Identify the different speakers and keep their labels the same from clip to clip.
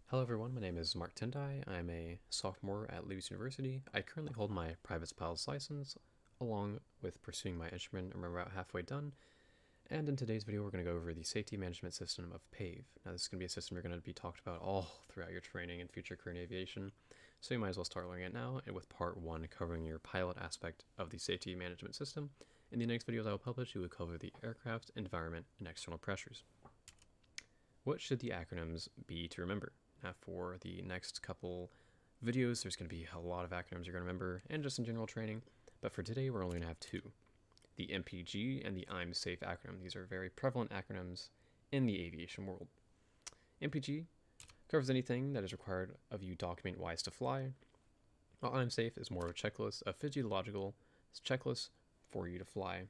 Speaker 1: Hello everyone, my name is Mark Tendai. I'm a sophomore at Leeds University. I currently hold my private pilot's license, along with pursuing my instrument. I'm about halfway done. And in today's video, we're going to go over the safety management system of PAVE. Now, this is going to be a system you're going to be talked about all throughout your training and future career in aviation, so you might as well start learning it now, and with part 1 covering your pilot aspect of the safety management system. In the next videos I will publish, we will cover the aircraft, environment, and external pressures. What should the acronyms be to remember? Now, for the next couple videos, there's going to be a lot of acronyms you're going to remember, and just in general training, but for today, we're only going to have 2. The MPG and the IMSAFE acronym. These are very prevalent acronyms in the aviation world. MPG covers anything that is required of you document-wise to fly, while IMSAFE is more of a checklist, a physiological checklist for you to fly.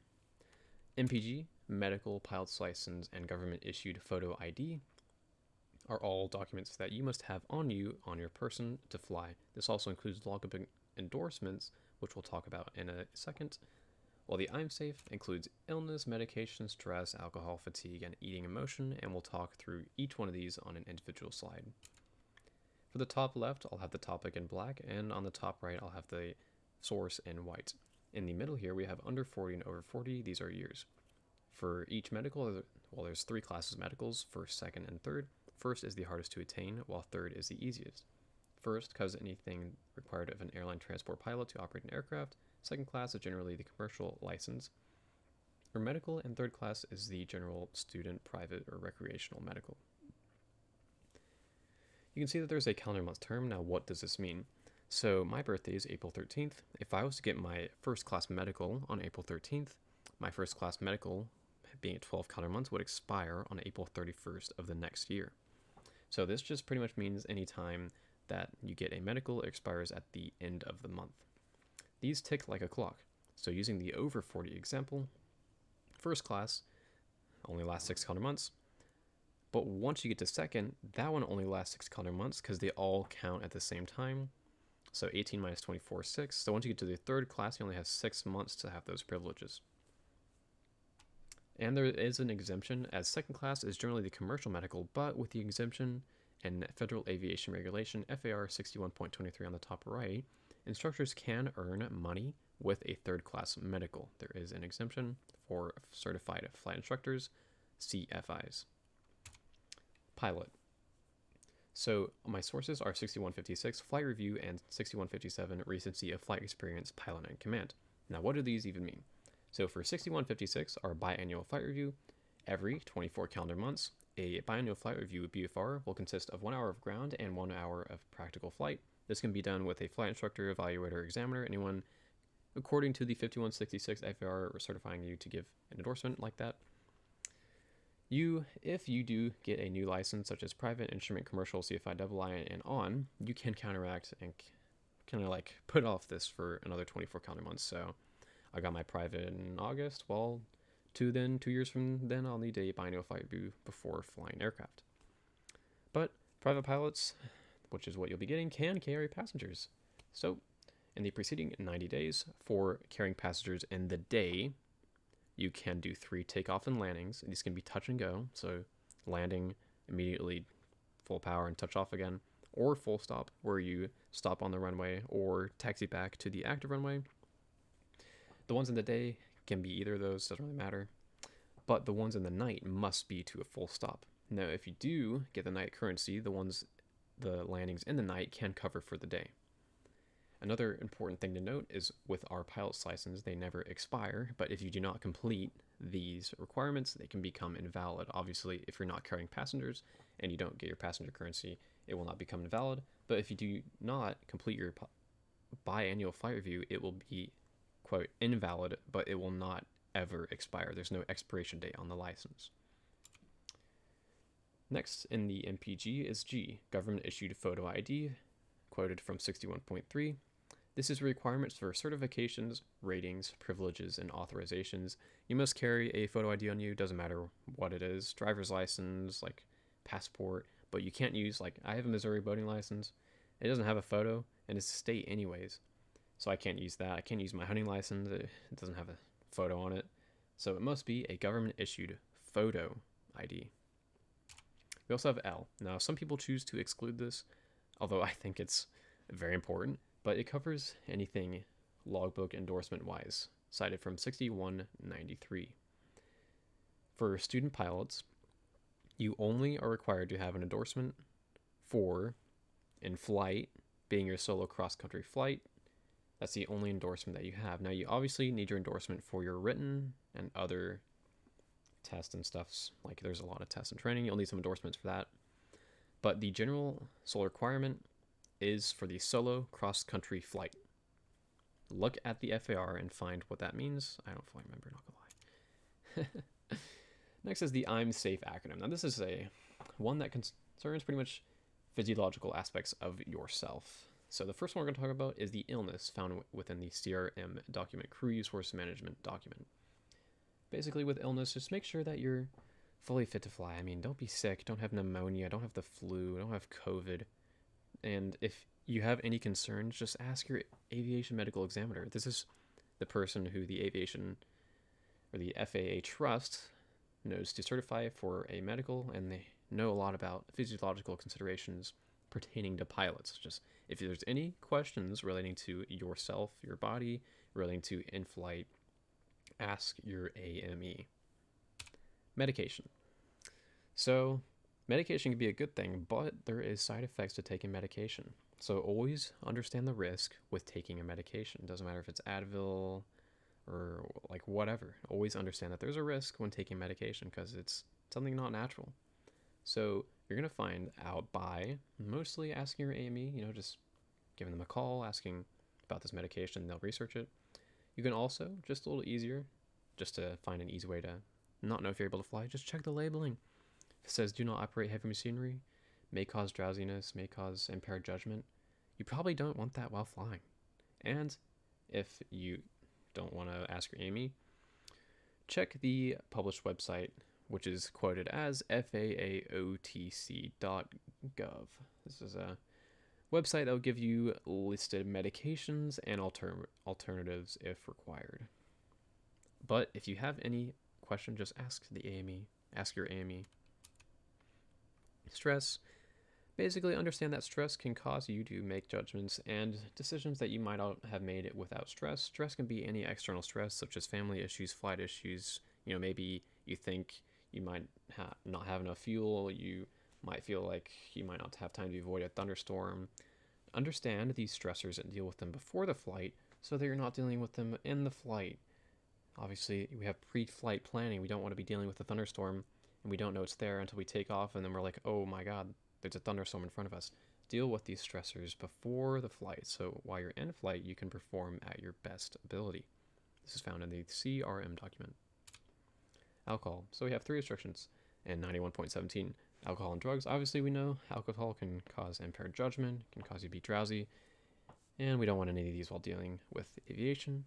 Speaker 1: MPG, medical, pilot's license, and government-issued photo ID are all documents that you must have on you, on your person, to fly. This also includes Logbook Endorsements, which we'll talk about in a second, while the IMSAFE includes illness, medication, stress, alcohol, fatigue, and eating emotion, and we'll talk through each one of these on an individual slide. For the top left, I'll have the topic in black, and on the top right, I'll have the source in white. In the middle here, we have under 40 and over 40. These are years. For each medical, well, there's 3 classes of medicals, first, second, and third. First is the hardest to attain, while third is the easiest. First covers anything required of an airline transport pilot to operate an aircraft. Second class is generally the commercial license for medical, and third class is the general student, private, or recreational medical. You can see that there's a calendar month term. Now, what does this mean? So my birthday is April 13th. If I was to get my first class medical on April 13th, my first class medical, being at 12 calendar months, would expire on April 31st of the next year. So this just pretty much means any time that you get a medical, it expires at the end of the month. These tick like a clock. So using the over 40 example, first class only lasts 6 calendar months. But once you get to second, that one only lasts 6 calendar months because they all count at the same time. So 18 minus 24 is 6. So once you get to the third class, you only have 6 months to have those privileges. And there is an exemption, as second class is generally the commercial medical, but with the exemption in Federal Aviation Regulation FAR 61.23 on the top right, instructors can earn money with a third class medical. There is an exemption for certified flight instructors, CFIs. Pilot. So my sources are 6156 Flight Review and 6157 Recency of Flight Experience Pilot and Command. Now, what do these even mean? So for 6156, our biannual flight review, every 24 calendar months, a biannual flight review BFR will consist of 1 hour of ground and 1 hour of practical flight. This can be done with a flight instructor, evaluator, examiner, anyone according to the 5166 FAR certifying you to give an endorsement like that. If you do get a new license, such as private, instrument, commercial, CFI, II, and on, you can counteract and kind of like put off this for another 24 calendar months. So I got my private in August. Well, 2 years from then, I'll need a biannual flight review before flying aircraft. But private pilots, which is what you'll be getting, can carry passengers. So in the preceding 90 days, for carrying passengers in the day, you can do 3 takeoff and landings. These can be touch and go, so landing immediately full power and touch off again, or full stop, where you stop on the runway or taxi back to the active runway. The ones in the day can be either of those, doesn't really matter. But the ones in the night must be to a full stop. Now, if you do get the night currency, the landings in the night can cover for the day. Another important thing to note is with our pilot's license, they never expire, but if you do not complete these requirements, they can become invalid. Obviously, if you're not carrying passengers and you don't get your passenger currency, it will not become invalid. But if you do not complete your biannual flight review, it will be, quote, invalid, but it will not ever expire. There's no expiration date on the license. Next in the MPG is G, Government Issued Photo ID, quoted from 61.3. This is requirements for certifications, ratings, privileges, and authorizations. You must carry a photo ID on you, doesn't matter what it is, driver's license, like passport, but you can't use, like, I have a Missouri boating license. It doesn't have a photo, and it's a state anyways. So I can't use that. I can't use my hunting license. It doesn't have a photo on it. So it must be a government-issued photo ID. We also have L. Now, some people choose to exclude this, although I think it's very important, but it covers anything logbook endorsement wise, cited from 6193. For student pilots, you only are required to have an endorsement for in flight, being your solo cross-country flight. That's the only endorsement that you have. Now, you obviously need your endorsement for your written and other tests and stuffs. Like, there's a lot of tests and training. You'll need some endorsements for that. But the general sole requirement is for the solo cross-country flight. Look at the FAR and find what that means. I don't fully remember, not gonna lie. Next is the IMSAFE acronym. Now, this is one that concerns pretty much physiological aspects of yourself. So the first one we're going to talk about is the illness found within the CRM document, Crew Resource Management document. Basically, with illness, just make sure that you're fully fit to fly. I mean, don't be sick, don't have pneumonia, don't have the flu, don't have COVID. And if you have any concerns, just ask your aviation medical examiner. This is the person who the aviation or the FAA trust knows to certify for a medical, and they know a lot about physiological considerations pertaining to pilots. Just if there's any questions relating to yourself, your body, relating to in-flight, ask your AME. Medication. So medication can be a good thing, but there is side effects to taking medication. So always understand the risk with taking a medication. It doesn't matter if it's Advil or like whatever. Always understand that there's a risk when taking medication because it's something not natural. So you're going to find out by mostly asking your AME, just giving them a call, asking about this medication, they'll research it. You can also, just a little easier, just to find an easy way to not know if you're able to fly, just check the labeling. If it says do not operate heavy machinery, may cause drowsiness, may cause impaired judgment, you probably don't want that while flying. And if you don't want to ask your AME, check the published website, which is quoted as faaotc.gov. This is a website that will give you listed medications and alternatives if required. But if you have any question, just ask the AME. Ask your AME. Stress. Basically, understand that stress can cause you to make judgments and decisions that you might not have made it without stress. Stress can be any external stress, such as family issues, flight issues. Maybe you think you might not have enough fuel. You might feel like you might not have time to avoid a thunderstorm. Understand these stressors and deal with them before the flight so that you're not dealing with them in the flight. Obviously, we have pre-flight planning. We don't want to be dealing with a thunderstorm and we don't know it's there until we take off and then we're like, oh my god, there's a thunderstorm in front of us. Deal with these stressors before the flight so while you're in flight, you can perform at your best ability. This is found in the CRM document. Alcohol. So we have 3 restrictions in 91.17. Alcohol and drugs. Obviously, we know alcohol can cause impaired judgment, can cause you to be drowsy, and we don't want any of these while dealing with aviation,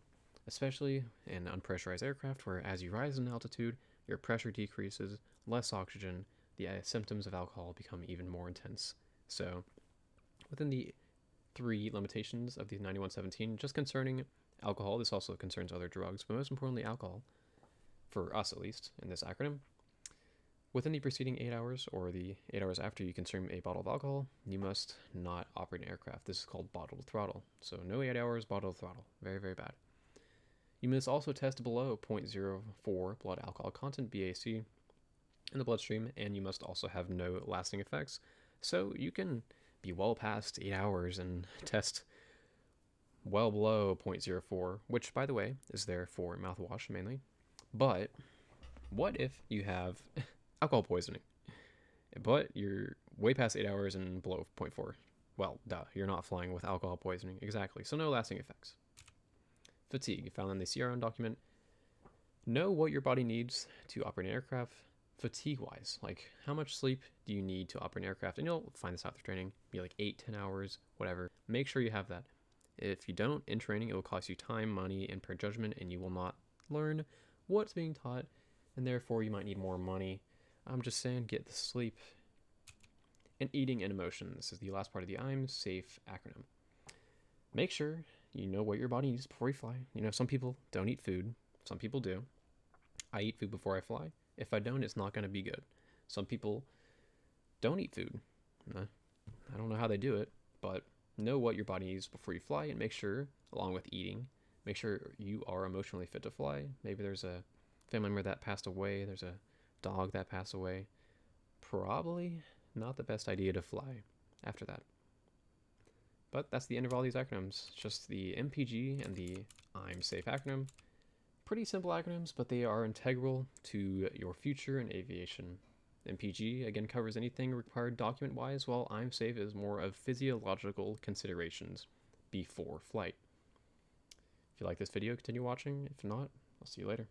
Speaker 1: especially in unpressurized aircraft where as you rise in altitude, your pressure decreases, less oxygen, the symptoms of alcohol become even more intense. So within the 3 limitations of the 91.17, just concerning alcohol, this also concerns other drugs, but most importantly alcohol, for us at least, in this acronym. Within the preceding 8 hours or the 8 hours after you consume a bottle of alcohol, you must not operate an aircraft. This is called bottled throttle. So no 8 hours, bottled throttle. Very, very bad. You must also test below 0.04 blood alcohol content, BAC, in the bloodstream, and you must also have no lasting effects. So you can be well past 8 hours and test well below 0.04, which, by the way, is there for mouthwash mainly. But what if you have alcohol poisoning, but you're way past 8 hours and below 0.4? Well, duh, you're not flying with alcohol poisoning. Exactly. So no lasting effects. Fatigue, found in the CRM document. Know what your body needs to operate an aircraft fatigue-wise. Like, how much sleep do you need to operate an aircraft? And you'll find this out through training. Be like 8-10 hours, whatever. Make sure you have that. If you don't, in training, it will cost you time, money, impaired judgment, and you will not learn what's being taught, and therefore you might need more money. I'm just saying, get the sleep. And eating and emotion. This is the last part of the IMSAFE acronym. Make sure you know what your body needs before you fly. Some people don't eat food. Some people do. I eat food before I fly. If I don't, it's not going to be good. Some people don't eat food. I don't know how they do it, but know what your body needs before you fly, and make sure, along with eating, make sure you are emotionally fit to fly. Maybe there's a family member that passed away, there's a dog that passed away. Probably not the best idea to fly after that. But that's the end of all these acronyms. Just the MPG and the IMSAFE acronym. Pretty simple acronyms, but they are integral to your future in aviation. MPG again covers anything required document-wise, while IMSAFE is more of physiological considerations before flight. If you like this video, continue watching. If not, I'll see you later.